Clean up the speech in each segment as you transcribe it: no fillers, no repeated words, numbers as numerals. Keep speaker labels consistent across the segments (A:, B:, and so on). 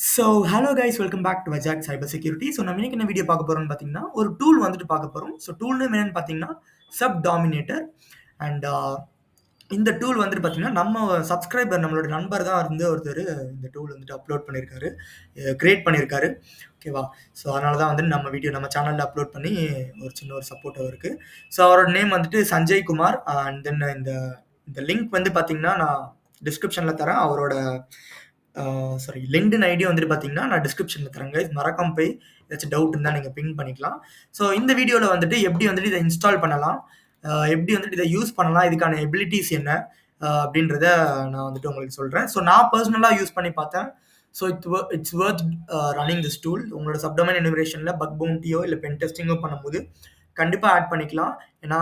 A: So hello guys welcome back to வஜாக் cyber security. So நம்ம இன்னைக்கு என்ன வீடியோ பார்க்க போறோம்னு பார்த்தீங்கன்னா, ஒரு டூல் வந்துட்டு பார்க்க போறோம். ஸோ டூல் நேம் என்னன்னு பார்த்தீங்கன்னா, சப் டாமினேட்டர். அண்ட் இந்த டூல் வந்துட்டு பார்த்தீங்கன்னா, நம்ம சப்ஸ்கிரைபர் நம்மளோட நண்பர் தான் இருந்து ஒருத்தர் இந்த டூல் வந்துட்டு அப்லோட் பண்ணியிருக்காரு, கிரியேட் பண்ணியிருக்காரு. ஓகேவா? ஸோ அதனால தான் வந்து நம்ம வீடியோ நம்ம சேனலில் அப்லோட் பண்ணி ஒரு சின்ன ஒரு சப்போர்ட் அவருக்கு. ஸோ அவரோட நேம் வந்துட்டு சஞ்சய் குமார். அண்ட் தென் இந்த இந்த லிங்க் வந்து பார்த்தீங்கன்னா, நான் டிஸ்கிரிப்ஷனில் தரேன். அவரோட சாரி லிங்க்டின் ஐடி வந்துட்டு பார்த்தீங்கன்னா, நான் டிஸ்கிரிப்ஷனில் தரேன் கைஸ். மறக்காம போய் ஏதாச்சும் டவுட் இருந்தால் நீங்கள் பிங் பண்ணிக்கலாம். ஸோ இந்த வீடியோவில் வந்துட்டு எப்படி வந்துட்டு இதை இன்ஸ்டால் பண்ணலாம், எப்படி வந்துட்டு இதை யூஸ் பண்ணலாம், இதுக்கான எபிலிட்டிஸ் என்ன அப்படின்றத நான் வந்துட்டு உங்களுக்கு சொல்கிறேன். ஸோ நான் பர்சனலாக யூஸ் பண்ணி பார்த்தேன். So it's worth running this tool. உங்களோட சப்டொமைன் எனுமரேஷனில் பக் பவுண்டியோ இல்லை பென் டெஸ்டிங்கோ பண்ணும்போது கண்டிப்பாக ஆட் பண்ணிக்கலாம். ஏன்னா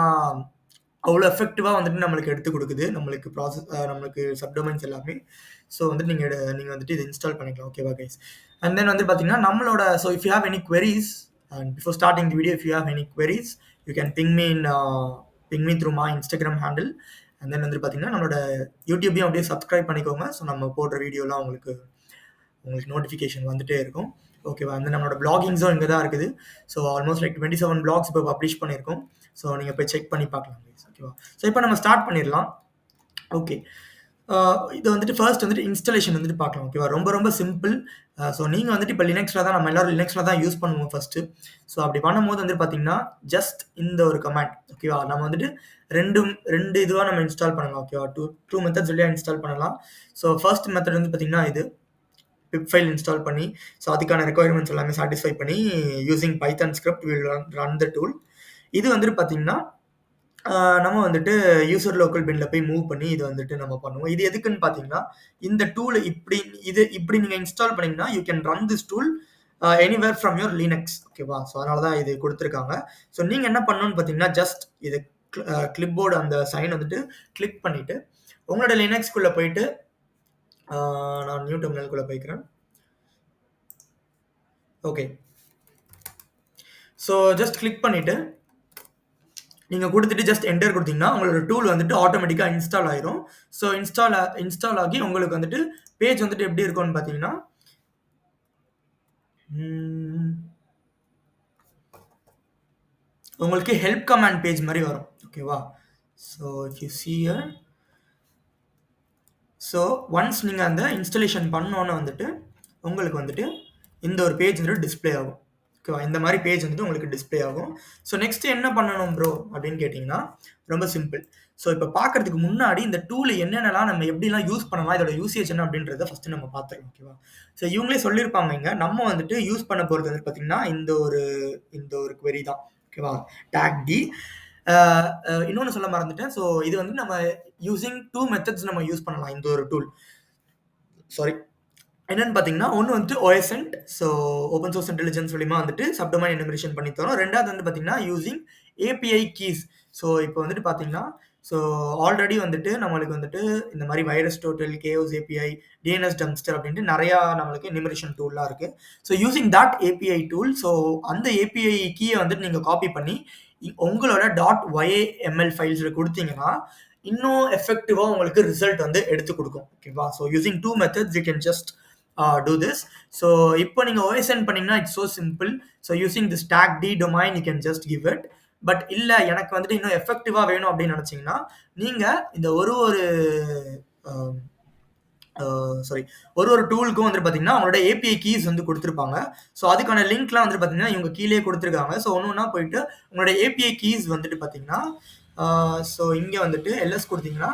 A: அவ்வளோ எஃபெக்டிவாக வந்துட்டு நம்மளுக்கு எடுத்து கொடுக்குது, நம்மளுக்கு நம்மளுக்கு சப்டொமைன்ஸ் எல்லாமே. ஸோ வந்துட்டு நீங்கள் வந்துட்டு இதை இன்ஸ்டால் பண்ணிக்கலாம். ஓகேவா கைஸ்? அண்ட் தென் வந்து பார்த்தீங்கன்னா நம்மளோட so if you have any queries and before starting the video, if you have any queries you can ping me through my Instagram handle. And then வந்து பார்த்தீங்கன்னா நம்மளோட யூடியூபையும் அப்படியே சப்ஸ்கிரைப் பண்ணிக்கோங்க. ஸோ நம்ம போடுற வீடியோலாம் உங்களுக்கு நோட்டிஃபிகேஷன் வந்துட்டே இருக்கும். ஓகேவா? அந்த நம்மளோட பிளாகிங்ஸும் இங்கே தான் இருக்குது. ஸோ ஆல்மோஸ்ட் லைக் 27 பிளாக்ஸ் இப்போ பப்ளிஷ் பண்ணியிருக்கோம். ஸோ நீங்கள் போய் செக் பண்ணி பார்க்கலாம். ஓகேவா? ஸோ இப்போ நம்ம ஸ்டார்ட் பண்ணிடலாம். ஓகே, இது வந்துட்டு ஃபர்ஸ்ட் வந்துட்டு இன்ஸ்டாலேஷன் வந்துட்டு பார்க்கலாம். ஓகேவா? ரொம்ப ரொம்ப சிம்பிள். ஸோ நீங்கள் வந்துட்டு இப்போ லினக்ஸில் தான், நம்ம எல்லாரும் லினக்ஸில் தான் யூஸ் பண்ணுவோம் ஃபர்ஸ்ட்டு. ஸோ அப்படி பண்ணும்போது வந்துட்டு பார்த்தீங்கன்னா ஜஸ்ட் இந்த ஒரு கமாண்ட். ஓகேவா? நம்ம வந்துட்டு ரெண்டு இதுவாக நம்ம இன்ஸ்டால் பண்ணலாம். ஓகேவா? டூ மெத்தட்ஸ் வழியாக இன்ஸ்டால் பண்ணலாம். ஸோ ஃபர்ஸ்ட் மெத்தட் வந்து பார்த்தீங்கன்னா இது பிப் ஃபைல் இன்ஸ்டால் பண்ணி, ஸோ அதுக்கான ரெக்குயர்மெண்ட்ஸ் எல்லாமே சாட்டிஸ்ஃபை பண்ணி using Python script will run the tool. இது வந்துட்டு பார்த்தீங்கன்னா நம்ம வந்துட்டு யூசர் லோக்கல் பின்ல போய் மூவ் பண்ணி இது வந்துட்டு நம்ம பண்ணுவோம். இது எதுக்குன்னு பார்த்தீங்கன்னா, இந்த டூல் இப்படி நீங்கள் இன்ஸ்டால் பண்ணீங்கன்னா you can run this tool anywhere from your Linux. ஓகேவா? ஸோ அதனால தான் இது கொடுத்துருக்காங்க. ஸோ நீங்கள் என்ன பண்ணணும்னு பார்த்தீங்கன்னா, ஜஸ்ட் இது கிளிப்போர்டு அந்த சைன் வந்துட்டு கிளிக் பண்ணிவிட்டு உங்களோட லினக்ஸ்குள்ளே போயிட்டு நான் நியூ டெர்மினல்குள்ளே போய்க்கிறேன். ஓகே, ஸோ ஜஸ்ட் கிளிக் பண்ணிவிட்டு நீங்கள் கொடுத்துட்டு ஜஸ்ட் என்டர் கொடுத்தீங்கன்னா உங்களோட டூல் வந்துட்டு ஆட்டோமேட்டிக்காக இன்ஸ்டால் ஆயிரும். ஸோ இன்ஸ்டால் ஆகி உங்களுக்கு வந்துட்டு பேஜ் வந்துட்டு எப்படி இருக்கும்னு பார்த்தீங்கன்னா, உங்களுக்கு ஹெல்ப் கமாண்ட் பேஜ் மாதிரி வரும். ஓகேவா? So if you see here, so once நீங்கள் அந்த இன்ஸ்டலேஷன் பண்ணோன்னு வந்துட்டு உங்களுக்கு வந்துட்டு இந்த ஒரு பேஜ் வந்துட்டு டிஸ்பிளே ஆகும். ஓகேவா? இந்த மாதிரி பேஜ் வந்துட்டு உங்களுக்கு டிஸ்பிளே ஆகும். ஸோ நெக்ஸ்ட் என்ன பண்ணணும் ப்ரோ அப்படின்னு கேட்டிங்கன்னா, ரொம்ப சிம்பிள். ஸோ இப்போ பார்க்கறதுக்கு முன்னாடி இந்த டூல் என்னென்னலாம் நம்ம எப்படிலாம் யூஸ் பண்ணலாம், இதோட யூசேஜ் என்ன அப்படின்றத ஃபஸ்ட்டு நம்ம பார்த்துக்கலாம். ஓகேவா? ஸோ இவங்களே சொல்லியிருப்பாங்க இங்கே, நம்ம வந்துட்டு யூஸ் பண்ண போகிறது வந்து பார்த்தீங்கன்னா இந்த ஒரு query தான். ஓகேவா? டேக் டி. இன்னொன்று சொல்ல மறந்துட்டேன். ஸோ இது வந்து நம்ம யூசிங் 2 மெத்தட்ஸ் நம்ம யூஸ் பண்ணலாம் இந்த ஒரு டூல். சாரி, என்னன்னு பார்த்தீங்கன்னா, ஒன்று வந்துட்டு OSINT, so open source intelligence மூலியமா வந்துட்டு சப்டொமைன் எனுமரேஷன் பண்ணி தரோம். ரெண்டாவது வந்து பார்த்தீங்கன்னா யூசிங் API கீஸ். ஸோ இப்போ வந்துட்டு பார்த்தீங்கன்னா, ஸோ ஆல்ரெடி வந்துட்டு நம்மளுக்கு வந்துட்டு இந்த மாதிரி virus total, கேஓஸ் API, DNS dumpster அப்படின்ட்டு நிறையா நம்மளுக்கு எனுமரேஷன் டூல்லாம் இருக்குது. So using that API tool, so அந்த API கீயை வந்துட்டு நீங்கள் காப்பி பண்ணி உங்களோட .yaml ஃபைல்ஸில் கொடுத்தீங்கன்னா இன்னும் எஃபெக்டிவாக உங்களுக்கு ரிசல்ட் வந்து எடுத்து கொடுக்கும். ஓகேவா? So using 2 methods you can just do this. So இப்போ நீங்க OSN பண்ணீங்கன்னா it's so simple. So using this tag d domain you can just give it. But இல்ல எனக்கு வந்துட்டு இன்னும் எஃபெக்டிவா வேணும் அப்படின்னு நினைச்சீங்கன்னா நீங்க இந்த ஒரு டூலுக்கும் வந்துட்டு பார்த்தீங்கன்னா அவங்களோட API கீஸ் வந்து கொடுத்துருப்பாங்க. ஸோ அதுக்கான லிங்க்லாம் வந்துட்டு பார்த்தீங்கன்னா இவங்க கீழே கொடுத்துருக்காங்க. ஸோ ஒன்று போயிட்டு உங்களோட API கீஸ் வந்துட்டு பார்த்தீங்கன்னா ஸோ இங்கே வந்துட்டு எல்எஸ் கொடுத்தீங்கன்னா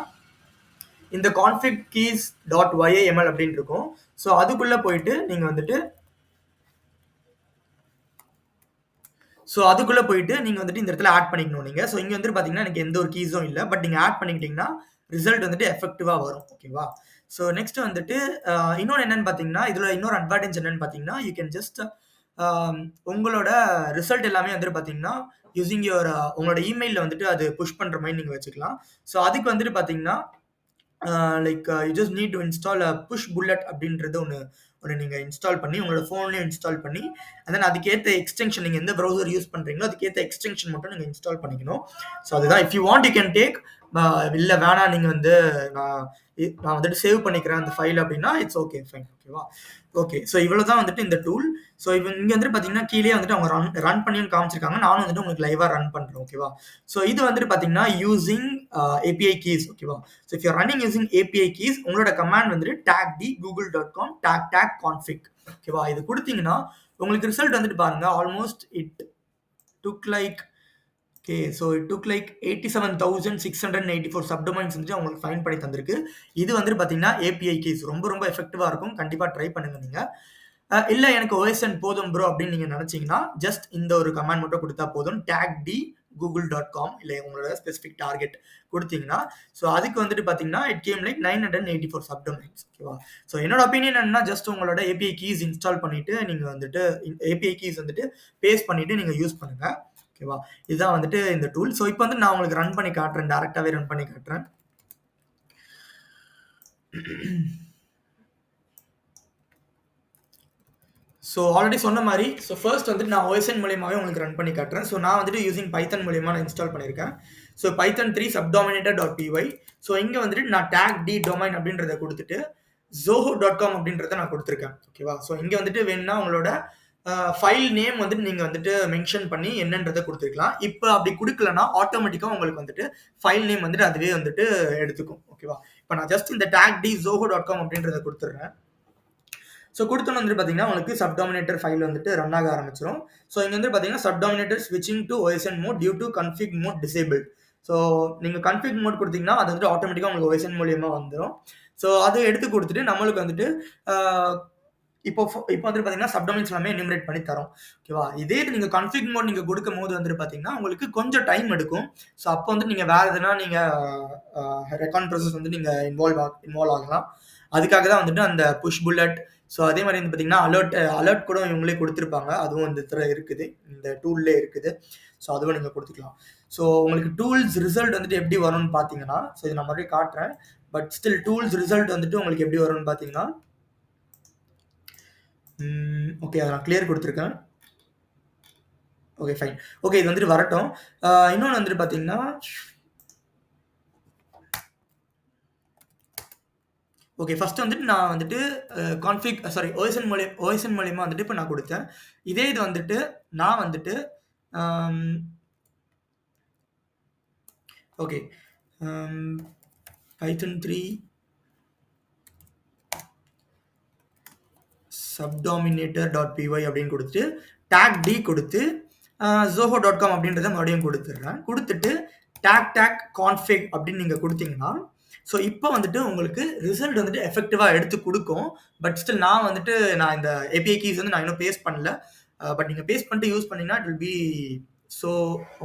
A: இந்த config keys .yaml அப்படின்னு இருக்கும். ஸோ அதுக்குள்ள போயிட்டு நீங்க வந்துட்டு இந்த இடத்துல ஆட் பண்ணிக்கணும் நீங்க. ஸோ இங்க வந்துட்டு பாத்தீங்கன்னா எனக்கு எந்த ஒரு கீஸும் இல்லை, பட் நீங்க ஆட் பண்ணிக்கிட்டீங்கன்னா ரிசல்ட் வந்துட்டு எஃபெக்டிவா வரும். ஓகேவா? ஸோ நெக்ஸ்ட் வந்துட்டு இன்னொன்று என்னன்னு பார்த்தீங்கன்னா, இதுல இன்னொரு அட்வான்டேஜ் என்னன்னு பார்த்தீங்கன்னா, யூ கேன் ஜஸ்ட் உங்களோட ரிசல்ட் எல்லாமே வந்துட்டு பார்த்தீங்கன்னா யூசிங் உங்களோட இமெயிலில் வந்துட்டு அது புஷ் பண்ற மாதிரி நீங்க வச்சுக்கலாம். ஸோ அதுக்கு வந்துட்டு பார்த்தீங்கன்னா like you just need to install Pushbullet அப்படின்றது ஒன்று நீங்கள் இன்ஸ்டால் பண்ணி உங்களோட ஃபோன்லேயும் இன்ஸ்டால் பண்ணி அண்ட் தென் அதுக்கேற்ற எக்ஸ்டென்ஷன் நீங்கள் எந்த ப்ரௌசர் யூஸ் பண்ணுறீங்களோ அதுக்கேற்ற எக்ஸ்டென்ஷன் மட்டும் நீங்கள் இன்ஸ்டால் பண்ணிக்கணும். ஸோ அதுதான். If you want you can take, இல்ல வேணாம் நீங்க வந்து நான் நான் வந்துட்டு சேவ் பண்ணிக்கிறேன் அந்த ஃபைல் அப்படின்னா இட்ஸ் ஓகே ஃபைன். ஓகேவா? ஓகே. ஸோ இவ்வளோதான் வந்துட்டு இந்த டூல். ஸோ இங்க வந்துட்டு பார்த்தீங்கன்னா, கீழயே வந்துட்டு அவங்க ரன் பண்ணியும் காமிச்சிருக்காங்க. நானும் வந்துட்டு உங்களுக்கு லைவா ரன் பண்றேன். ஓகேவா? ஸோ இது வந்துட்டு பார்த்தீங்கன்னா, யூசிங் ஏபிஐ கீஸ். ஓகேவா? So if you are running using API keys, உங்களோட கமாண்ட் வந்துட்டு tagd google.com tag config. ஓகேவா? இது குடுத்தீங்கன்னா, உங்களுக்கு ரிசல்ட் வந்துட்டு பாருங்க. Almost it took like okay. So it took like 87,684 subdomains வந்துட்டு உங்களுக்கு ஃபைண்ட் பண்ணி தந்திருக்கு. இது வந்துட்டு பார்த்தீங்கன்னா, ஏபிஐ கீஸ் ரொம்ப ரொம்ப எஃபெக்டிவா இருக்கும். கண்டிப்பா ட்ரை பண்ணுங்க நீங்க. இல்ல எனக்கு OSN போதும் ப்ரோ அப்படின்னு நீங்க நினைச்சீங்கன்னா, ஜஸ்ட் இந்த ஒரு கமாண்ட் மட்டும் குடுத்தா போதும். tagd google.com இல்ல உங்களோட ஸ்பெசிஃபிக் டார்கெட் குடுத்தீங்கன்னா, ஸோ அதுக்கு வந்துட்டு பார்த்தீங்கன்னா, இட் கேம் லைக் 984 சப்டொமைன்ஸ். ஓகேவா? ஸோ என்னோட ஒப்பீனியன் என்னன்னா, ஜஸ்ட் உங்களோட ஏபிஐ கீஸ் இன்ஸ்டால் பண்ணிட்டு, நீங்க வந்துட்டு ஏபிஐ கீஸ் வந்துட்டு பேஸ்ட் பண்ணிட்டு நீங்க யூஸ் பண்ணுங்க. ஓகேவா? இதுதான் வந்துட்டு இந்த டூல். ஸோ இப்போ வந்து நான் உங்களுக்கு ரன் பண்ணி காட்டுறேன். டைரக்டாவே ரன் பண்ணி காட்டுறேன். ஸோ ஆல்ரெடி சொன்ன மாரி, ஸோ ஃபர்ஸ்ட் வந்துட்டு நான் OSN மூலியமாவே உங்களுக்கு ரன் பண்ணி காட்டுறேன். ஸோ நான் வந்துட்டு யூசிங் பைத்தன் மூலியமா நான் இன்ஸ்டால் பண்ணியிருக்கேன். So python 3 subdominator.py. ஸோ இங்க வந்துட்டு நான் tagd domain அப்படின்றத குடுத்துட்டு, zoho.com அப்படின்றத நான் குடுத்துருக்கேன். ஓகேவா? ஸோ இங்க வந்துட்டு வேணும்னா உங்களோட ஃபைல் நேம் வந்துட்டு நீங்க வந்துட்டு மென்ஷன் பண்ணி என்னன்றத குடுத்துருக்கலாம். இப்ப அப்படி குடுக்கலன்னா, ஆட்டோமேட்டிக்கா உங்களுக்கு வந்துட்டு ஃபைல் நேம் வந்துட்டு அதுவே வந்துட்டு எடுத்துக்கும். ஓகேவா? இப்ப நான் ஜஸ்ட் இந்த tagd zoho.com அப்படின்றத குடுத்துடுறேன். ஸோ குடுத்தோனே வந்துட்டு பார்த்தீங்கன்னா, உங்களுக்கு சப்டாமினேட்டர் ஃபைல் வந்துட்டு ரன் ஆக ஆரம்பிச்சிரும். ஸோ இங்க வந்து பார்த்தீங்கன்னா, சப்டாமினேட்டர் ஸ்விட்சிங் to OSN mode due to config mode disabled. So நீங்க கான்ஃபிக் மோட் குடுத்தீங்கன்னா, அது வந்துட்டு ஆட்டோமேட்டிக்கா உங்களுக்கு OSN மூலியமா வந்துரும். ஸோ அத எடுத்து குடுத்துட்டு நம்மளுக்கு வந்துட்டு ஆ இப்போ வந்துட்டு பார்த்தீங்கன்னா, சப்டொமைன்ஸ் எல்லாமே எனுமரேட் பண்ணி தரும். ஓகேவா? இதே இது நீங்க கான்ஃபிக் மோட் நீங்க குடுக்கும்போது வந்துட்டு பார்த்தீங்கன்னா, உங்களுக்கு கொஞ்சம் டைம் எடுக்கும். ஸோ அப்போ வந்து நீங்க வேற எதுனா நீங்க ரெக்கார்ட் ப்ராசஸ் வந்து நீங்க இன்வால்வ் ஆகலாம். அதுக்காக தான் வந்துட்டு அந்த புஷ் புல்லட். ஸோ அதே மாரி வந்து பார்த்தீங்கன்னா, அலர்ட் கூட இவங்களே குடுத்துருப்பாங்க. அதுவும் இந்த இடத்துல இருக்குது. இந்த டூல்லே இருக்குது. ஸோ அதுவும் நீங்க குடுத்துக்கலாம். ஸோ உங்களுக்கு டூல்ஸ் ரிசல்ட் வந்துட்டு எப்படி வரும்னு பார்த்தீங்கன்னா, ஸோ இத நான் மறுபடியும் காட்டுறேன். பட் ஸ்டில் டூல்ஸ் ரிசல்ட் வந்துட்டு உங்களுக்கு எப்படி வரும்னு பார்த்தீங்கன்னா, ஓகே. அத நான் கிளியர் குடுத்துருக்கேன். Okay fine. ஓகே இது வந்துட்டு வரட்டும். இன்னொன்னு வந்துட்டு பார்த்தீங்கன்னா, ஓகே ஃபர்ஸ்ட் வந்துட்டு நான் வந்துட்டு OSN மூலியமா வந்துட்டு இப்ப நான் குடுத்தேன். இதே இது வந்துட்டு நான் வந்துட்டு ஓகே python 3 subdominator.py அப்படின்னு குடுத்துட்டு, tagd குடுத்து zoho.com அப்படின்றத மறுபடியும் குடுத்துடுறேன். குடுத்துட்டு tag config அப்படின்னு நீங்க குடுத்தீங்கன்னா, ஸோ இப்போ வந்துட்டு உங்களுக்கு ரிசல்ட் வந்துட்டு எஃபெக்டிவா எடுத்து குடுக்கும். பட் ஸ்டில் நான் இந்த API கீஸ் வந்து நான் இன்னும் பேஸ்ட் பண்ணல. பட் நீங்க பேஸ்ட் பண்ணிட்டு யூஸ் பண்ணீங்கன்னா இட் வில் பி ஸோ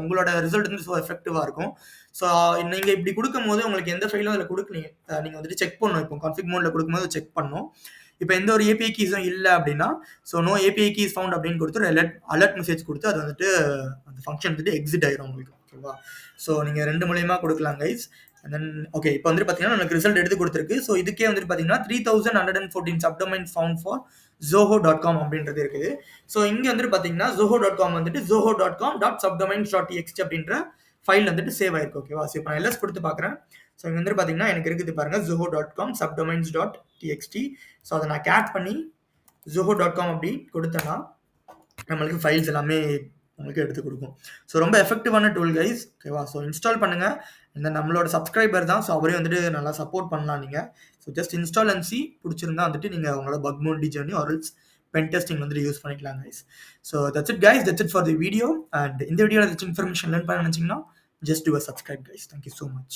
A: உங்களோட ரிசல்ட் வந்து ஸோ எஃபெக்டிவா இருக்கும். ஸோ நீங்க இப்படி குடுக்கும்போது உங்களுக்கு எந்த ஃபைலும் அதில குடுக்கலீங்க. நீங்க வந்துட்டு செக் பண்ணணும். இப்போ கான்ஃபிக் மோட்ல குடுக்கும்போது செக் பண்ணணும். இப்போ எந்த ஒரு API கீஸும் இல்ல அப்படின்னா, so no API keys found அப்படின்னு குடுத்து ஒரு அலர்ட் மெசேஜ் குடுத்து அது வந்துட்டு அந்த ஃபங்ஷன் வந்துட்டு எக்ஸிட் ஆயிரும் உங்களுக்கு. ஓகேவா? ஸோ நீங்க 2 மூலியமா குடுக்கலாம் கைஸ். அண்ட் தென் ஓகே இப்போ வந்துட்டு பார்த்தீங்கன்னா, நமக்கு ரிசல்ட் எடுத்து குடுத்துருக்கு. ஸோ இதுக்கே வந்துட்டு பார்த்தீங்கன்னா, 3114 சப்டொமைன்ஸ் ஃபவுண்ட் ஃபார் zoho.com அப்படின்றது இருக்குது. ஸோ இங்க வந்துட்டு பார்த்தீங்கன்னா, zoho.com வந்துட்டு zoho.com.subdomains.txt அப்படின்ற ஃபைல் வந்துட்டு சேவ் ஆயிருக்கு. ஓகேவா? ஸோ இப்போ நான் எல்எஸ் குடுத்து பார்க்குறேன். ஸோ இங்க வந்துட்டு பார்த்தீங்கன்னா, எனக்கு இருக்குது பாருங்க zoho.com subdomains.txt. ஸோ அத நான் கேட் பண்ணி zoho.com அப்படி குடுத்தேன்னா, நம்மளுக்கு ஃபைல்ஸ் எல்லாமே உங்களுக்கு எடுத்து குடுக்கும். ஸோ ரொம்ப எஃபெக்டிவான டூல் கைஸ். ஓகேவா? ஸோ இன்ஸ்டால் பண்ணுங்க. இந்த நம்மளோட சப்ஸ்கிரைபர் தான். ஸோ அவரையும் வந்துட்டு நல்லா சப்போர்ட் பண்ணலாம் நீங்க. So just install and see புடிச்சிருந்தா வந்துட்டு நீங்க உங்களோட bug bounty journey or else pen testing வந்துட்டு யூஸ் பண்ணிக்கலாம் guys. So that's it guys. That's it for the video. And இந்த வீடியோல ஏதாச்சும் இன்ஃபர்மேஷன் லேர்ன் பண்ண நினைச்சீங்கன்னா, just do a subscribe guys. Thank you so much.